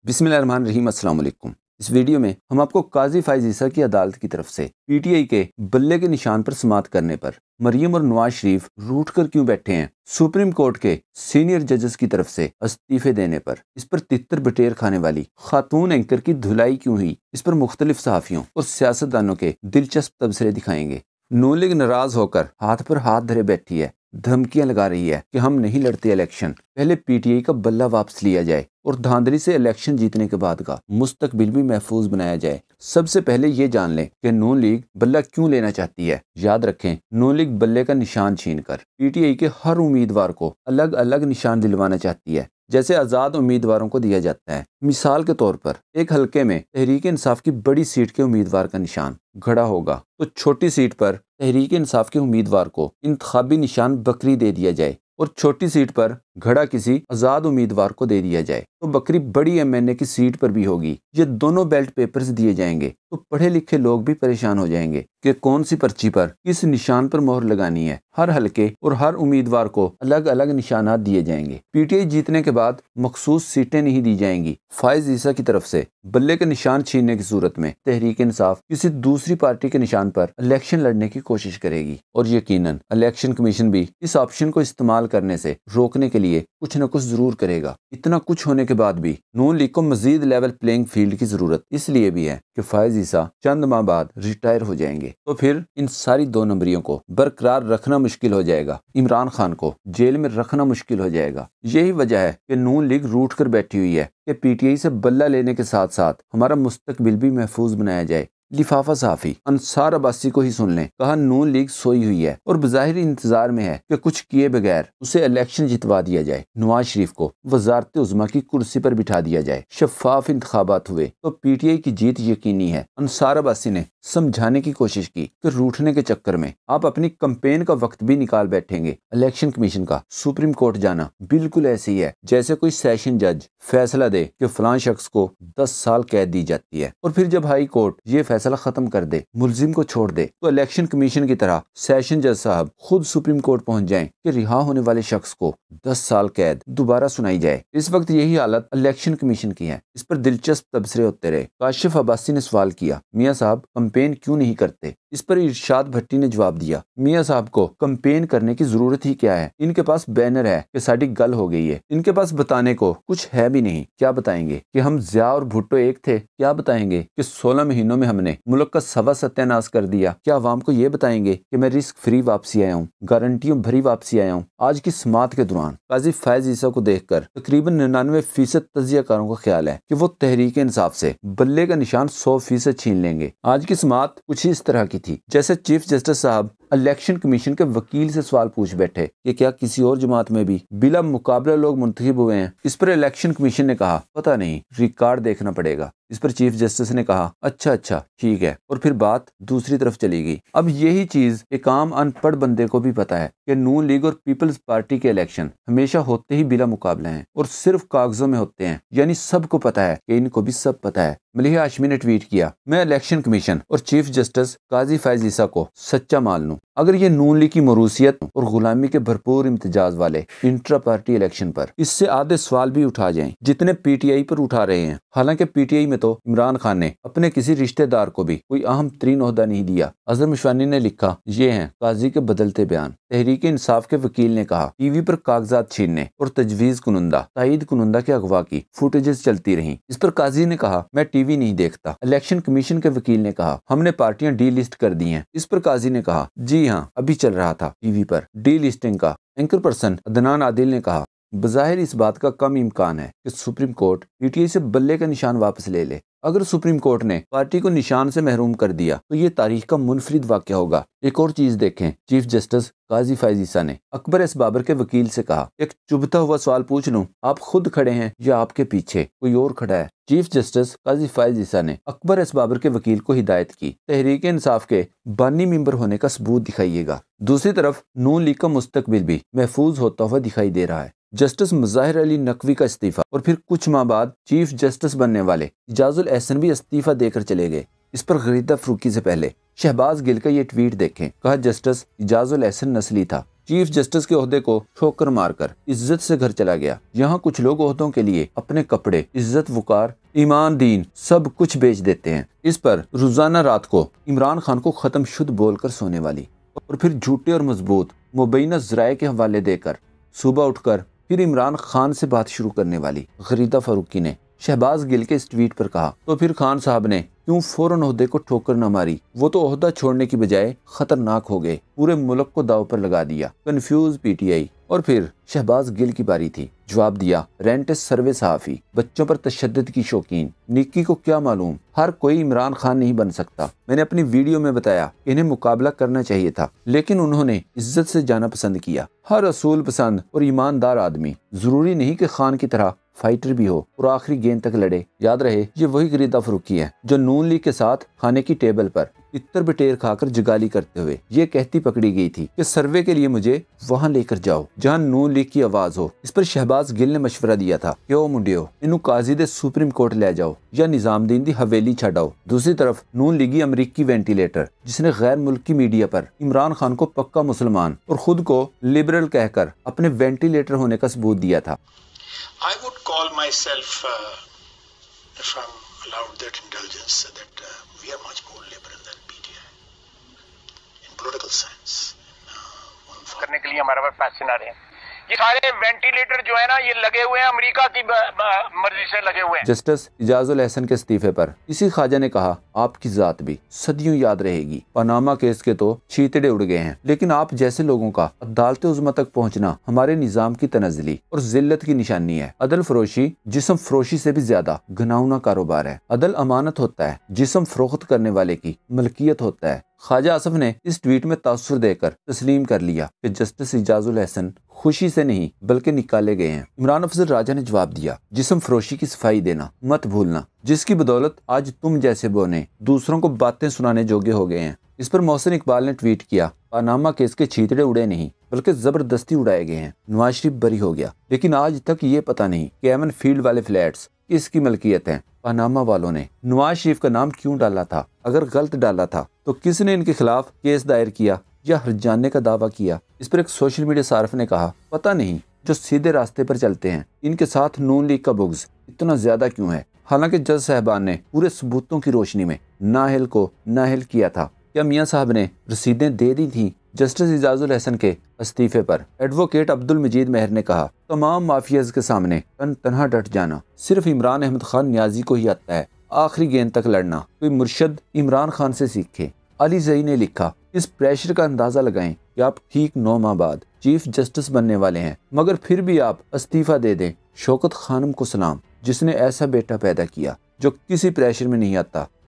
बिस्मिल्लाहिर्रहमानिर्रहीम। अस्सलाम वालेकुम। इस वीडियो में हम आपको काजी फाइज ईसा की अदालत की तरफ से पीटीआई के बल्ले के निशान पर समात करने पर मरियम और नवाज शरीफ रूठ कर क्यों बैठे हैं, सुप्रीम कोर्ट के सीनियर जजेस की तरफ से इस्तीफे देने पर, इस पर तितर बटेर खाने वाली खातून एंकर की धुलाई क्यों हुई, इस पर मुख्तलिफ सहाफियों और सियासतदानों के दिलचस्प तबसरे दिखाएंगे। नून लीग नाराज होकर हाथ पर हाथ धरे बैठी है, धमकियां लगा रही है कि हम नहीं लड़ते इलेक्शन, पहले पीटीआई का बल्ला वापस लिया जाए और धांधली से इलेक्शन जीतने के बाद का मुस्तकबिल भी महफूज बनाया जाए। सबसे पहले ये जान लें कि नून लीग बल्ला क्यों लेना चाहती है। याद रखें, नून लीग बल्ले का निशान छीनकर पीटीआई के हर उम्मीदवार को अलग अलग निशान दिलवाना चाहती है, जैसे आज़ाद उम्मीदवारों को दिया जाता है। मिसाल के तौर पर एक हलके में तहरीक इंसाफ की बड़ी सीट के उम्मीदवार का निशान घड़ा होगा, तो छोटी सीट पर तहरीक इंसाफ के उम्मीदवार को इंतखाबी निशान बकरी दे दिया जाए और छोटी सीट पर घड़ा किसी आज़ाद उम्मीदवार को दे दिया जाए, तो बकरी बड़ी एमएनए की सीट पर भी होगी। ये दोनों बेल्ट पेपर्स दिए जाएंगे तो पढ़े लिखे लोग भी परेशान हो जाएंगे कि कौन सी पर्ची पर किस निशान पर मोहर लगानी है। हर हलके और हर उम्मीदवार को अलग अलग निशानात दिए जाएंगे। पीटीआई जीतने के बाद मखसूस सीटें नहीं दी जाएंगी। फाइज ईसा की तरफ से बल्ले के निशान छीनने की सूरत में तहरीक इंसाफ किसी दूसरी पार्टी के निशान पर इलेक्शन लड़ने की कोशिश करेगी और यकीनन इलेक्शन कमीशन भी इस ऑप्शन को इस्तेमाल करने से रोकने के लिए कुछ न कुछ जरूर करेगा। इतना कुछ होने के बाद भी नून लीग को मजीद लेवल प्लेइंग फील्ड की जरूरत इसलिए भी है कि फाइज ईसा चंद माह बाद रिटायर हो जाएंगे, तो फिर इन सारी दो नंबरियों को बरकरार रखना मुश्किल हो जाएगा, इमरान खान को जेल में रखना मुश्किल हो जाएगा। यही वजह है कि नून लीग रूठ कर बैठी हुई है कि पीटीआई से बल्ला लेने के साथ साथ हमारा मुस्तकबिल भी महफूज बनाया जाए। लिफाफा साफी अंसार अब्बासी को ही सुन लें, कहा नून लीग सोई हुई है और बज़ाहिर इंतजार में है कि कुछ किए बगैर उसे इलेक्शन जितवा दिया जाए, नवाज शरीफ को वज़ारत उज़्मा की कुर्सी पर बिठा दिया जाए, शफाफ इंतखाबात हुए तो पीटीआई की जीत यकीनी है। अंसार अब्बासी ने समझाने की कोशिश की कि रूठने के चक्कर में आप अपनी कैंपेन का वक्त भी निकाल बैठेंगे। इलेक्शन कमीशन का सुप्रीम कोर्ट जाना बिल्कुल ऐसे ही है जैसे कोई सेशन जज फैसला दे कि फलां शख्स को 10 साल कैद दी जाती है और फिर जब हाई कोर्ट ये फैसला खत्म कर दे, मुलजिम को छोड़ दे, तो इलेक्शन कमीशन की तरह सेशन जज साहब खुद सुप्रीम कोर्ट पहुंच जाएं कि रिहा होने वाले शख्स को 10 साल कैद दोबारा सुनाई जाए। इस वक्त यही हालत इलेक्शन कमीशन की है। इस पर दिलचस्प तबसरे होते रहे। काशिफ अब्बासी ने सवाल किया, मियाँ साहब कैंपेन क्यों नहीं करते? इस पर इरशाद भट्टी ने जवाब दिया, मियाँ साहब को कैंपेन करने की जरूरत ही क्या है, इनके पास बैनर है कि साड़ी गल हो गई है, इनके पास बताने को कुछ है भी नहीं। क्या बताएंगे कि हम ज़िया और भुट्टो एक थे? क्या बताएंगे कि 16 महीनों में हमने मुल्क का सवा सत्यानाश कर दिया? क्या आवाम को ये बताएंगे कि मैं रिस्क फ्री वापसी आया हूँ, गारंटियों भरी वापसी आया हूँ? आज की समात के दौरान काजी फाइज ईसा को देखकर तकरीबन 99% तजियाकारों का ख्याल है कि वो तहरीक इंसाफ से बल्ले का निशान 100% छीन लेंगे। आज की समात कुछ इस तरह की थी जैसे चीफ जस्टिस साहब इलेक्शन कमीशन के वकील से सवाल पूछ बैठे कि क्या किसी और जमात में भी बिला मुकाबला लोग मुंतखब हुए हैं? इस पर इलेक्शन कमीशन ने कहा, पता नहीं, रिकॉर्ड देखना पड़ेगा। इस पर चीफ जस्टिस ने कहा, अच्छा ठीक है, और फिर बात दूसरी तरफ चली गई। अब यही चीज एक आम अनपढ़ बंदे को भी पता है कि नून लीग और पीपल्स पार्टी के इलेक्शन हमेशा होते ही बिला मुकाबला हैं और सिर्फ कागजों में होते हैं, यानी सबको पता है कि इनको भी सब पता है। मलिहा हाशमी ने ट्वीट किया, मैं इलेक्शन कमीशन और चीफ जस्टिस काजी फाइज ईसा को सच्चा मान लूं अगर ये नून लीग की मरूसियत और गुलामी के भरपूर इम्तिजाज वाले इंट्रा पार्टी इलेक्शन पर इससे आधे सवाल भी उठा जाएं जितने पीटीआई पर उठा रहे हैं। हालांकि पीटीआई में तो इमरान खान ने अपने किसी रिश्तेदार को भी कोई अहम तरीन ओहदा नहीं दिया। अजहर मिशवानी ने लिखा, ये हैं काजी के बदलते बयान। तहरीक इंसाफ के वकील ने कहा, टीवी पर कागजात छीनने और तजवीज कुनुंदा ताईद कुनुंदा के अगवा की फुटेजेस चलती रहीं। इस पर काजी ने कहा, मैं टीवी नहीं देखता। इलेक्शन कमीशन के वकील ने कहा, हमने पार्टियां डी लिस्ट कर दी हैं। इस पर काजी ने कहा, जी हाँ, अभी चल रहा था टीवी पर डी लिस्टिंग का। एंकर पर्सन अदनान आदिल ने कहा, बज़ाहिर इस बात का कम इम्कान है कि सुप्रीम कोर्ट पीटीआई से बल्ले का निशान वापस ले ले। अगर सुप्रीम कोर्ट ने पार्टी को निशान से महरूम कर दिया तो ये तारीख का मुनफरिद वाक़या होगा। एक और चीज देखें, चीफ जस्टिस काजी फाइज ईसा ने अकबर एस बाबर के वकील से कहा, एक चुभता हुआ सवाल पूछ लूं, आप खुद खड़े हैं या आपके पीछे कोई और खड़ा है? चीफ जस्टिस काजी फाइज ईसा ने अकबर एस बाबर के वकील को हिदायत की, तहरीक इंसाफ के बानी मेंबर होने का सबूत दिखाइएगा। दूसरी तरफ नून लीग का मुस्तकबिल भी महफूज होता हुआ दिखाई दे रहा है। जस्टिस मुज़ाहिर अली नकवी का इस्तीफा और फिर कुछ माह बाद चीफ जस्टिस बनने वाले इजाजुल एहसन भी इस्तीफा देकर चले गए। इस पर गरीदा फरूकी से पहले शहबाज गिल का ये ट्वीट देखें, कहा जस्टिस इजाजुल एहसन नस्ली था, چیف جسٹس کے عہدے کو ٹھوکر مار کر عزت سے گھر چلا گیا۔ یہاں کچھ لوگ عہدوں کے لیے اپنے کپڑے، عزت، وقار، ایمان، دین سب کچھ بیچ دیتے ہیں۔ اس پر روزانہ رات کو عمران خان کو ختم شد بول کر سونے والی اور پھر جھوٹے اور مضبوط مبینہ ذرائع کے حوالے دے کر صبح اٹھ کر پھر عمران خان سے بات شروع کرنے والی غریدہ فاروقی نے شہباز گل کے اس ٹویٹ پر کہا، تو پھر خان صاحب نے کیوں فوراً عہدے کو ٹھوکر نہ ماری؟ وہ تو عہدہ چھوڑنے کی بجائے خطرناک ہو گئے، پورے ملک کو داؤ پر لگا دیا۔ Confuse P T I. اور پھر شہباز گل کی باری تھی۔ جواب دیا، رینٹس سروے صحافی، بچوں پر تشدد کی شوقین، نکی کو کیا معلوم، ہر کوئی عمران خان نہیں بن سکتا۔ میں نے اپنی ویڈیو میں بتایا کہ انہیں مقابلہ کرنا چاہیے تھا، لیکن انہوں نے عزت سے جانا پسند کیا۔ ہر اصول پسند اور ایماندار آدمی ضروری نہیں کہ خان کی طرح فائٹر بھی ہو اور آخری گیند تک لڑے۔ یاد رہے، یہ وہی غریدہ فاروقی ہے جو نون لیگ کے ساتھ کھانے کی ٹیبل پر اتر بٹیر کھا کر جگالی کرتے ہوئے یہ کہتی پکڑی گئی تھی کہ سروے کے لیے مجھے وہاں لے کر جاؤ جہاں نون لیگ کی آواز ہو۔ اس پر شہباز گل نے مشورہ دیا تھا کہ او منڈیو، انہوں قاضی دے سپریم کورٹ لے جاؤ یا نظام دین دی حویلی چھڈاؤ۔ دوسری طرف نون لیگی امریکی وینٹیلیٹر جس نے غیر ملکی میڈیا پر عمران خان کو پکا مسلمان اور خود کو لبرل کہہ کر اپنے وینٹیلیٹر ہونے کا ثبوت دیا تھا۔ I would call myself, if I'm allowed that indulgence, that we are much more liberal than PTI in political sense. کرنے کے لیے ہمارے پاس پیسے نہ رہے۔ یہ سارے وینٹیلیٹر جو ہے نا، یہ لگے ہوئے ہیں امریکہ کی مرضی سے لگے ہوئے ہیں۔ جسٹس اعجاز الحسن کے استعفے پر اسی خواجہ نے کہا، آپ کی ذات بھی صدیوں یاد رہے گی۔ پاناما کیس کے تو چیتڑے اڑ گئے ہیں، لیکن آپ جیسے لوگوں کا عدالت عظمیٰ تک پہنچنا ہمارے نظام کی تنزلی اور ذلت کی نشانی ہے۔ عدل فروشی جسم فروشی سے بھی زیادہ گھناؤنا کاروبار ہے۔ عدل امانت ہوتا ہے، جسم فروخت کرنے والے کی ملکیت ہوتا ہے۔ خواجہ آصف نے اس ٹویٹ میں تاثر دے کر تسلیم کر لیا کہ جسٹس اعجاز الحسن خوشی سے نہیں بلکہ نکالے گئے ہیں۔ عمران افضل راجہ نے جواب دیا، جسم فروشی کی صفائی دینا مت بھولنا، جس کی بدولت آج تم جیسے بونے دوسروں کو باتیں سنانے جوگے ہو گئے ہیں۔ اس پر محسن اقبال نے ٹویٹ کیا، پاناما کیس کے چیتڑے اڑے نہیں بلکہ زبردستی اڑائے گئے ہیں۔ نواز شریف بری ہو گیا، لیکن آج تک یہ پتہ نہیں کہ ایمن فیلڈ والے فلیٹس کس کی ملکیت ہیں۔ پاناما والوں نے نواز شریف کا نام کیوں ڈالا تھا؟ اگر غلط ڈالا تھا تو کس نے ان کے خلاف کیس دائر کیا یا ہرجانے کا دعویٰ کیا؟ اس پر ایک سوشل میڈیا صارف نے کہا، پتہ نہیں جو سیدھے راستے پر چلتے ہیں ان کے ساتھ نون لیگ کا بغض اتنا زیادہ کیوں ہے؟ حالانکہ جج صاحبان نے پورے ثبوتوں کی روشنی میں نااہل کو نااہل کیا تھا۔ کیا میاں صاحب نے رسیدیں دے دی تھیں؟ جسٹس اعجاز الحسن کے استعفے پر ایڈوکیٹ عبد المجید مہر نے کہا، تمام مافیاز کے سامنے تنہا ڈٹ جانا صرف عمران احمد خان نیازی کو ہی آتا ہے، آخری گیند تک لڑنا کوئی مرشد عمران خان سے سیکھے۔ علی زئی نے لکھا، اس پریشر کا اندازہ لگائیں کہ آپ ٹھیک 9 ماہ بعد چیف جسٹس بننے والے ہیں، مگر پھر بھی آپ استعفیٰ دے دیں۔ شوکت خانم کو سلام، جس نے ایسا بیٹا پیدا کیا جو کسی پریشر میں نہیں آتا۔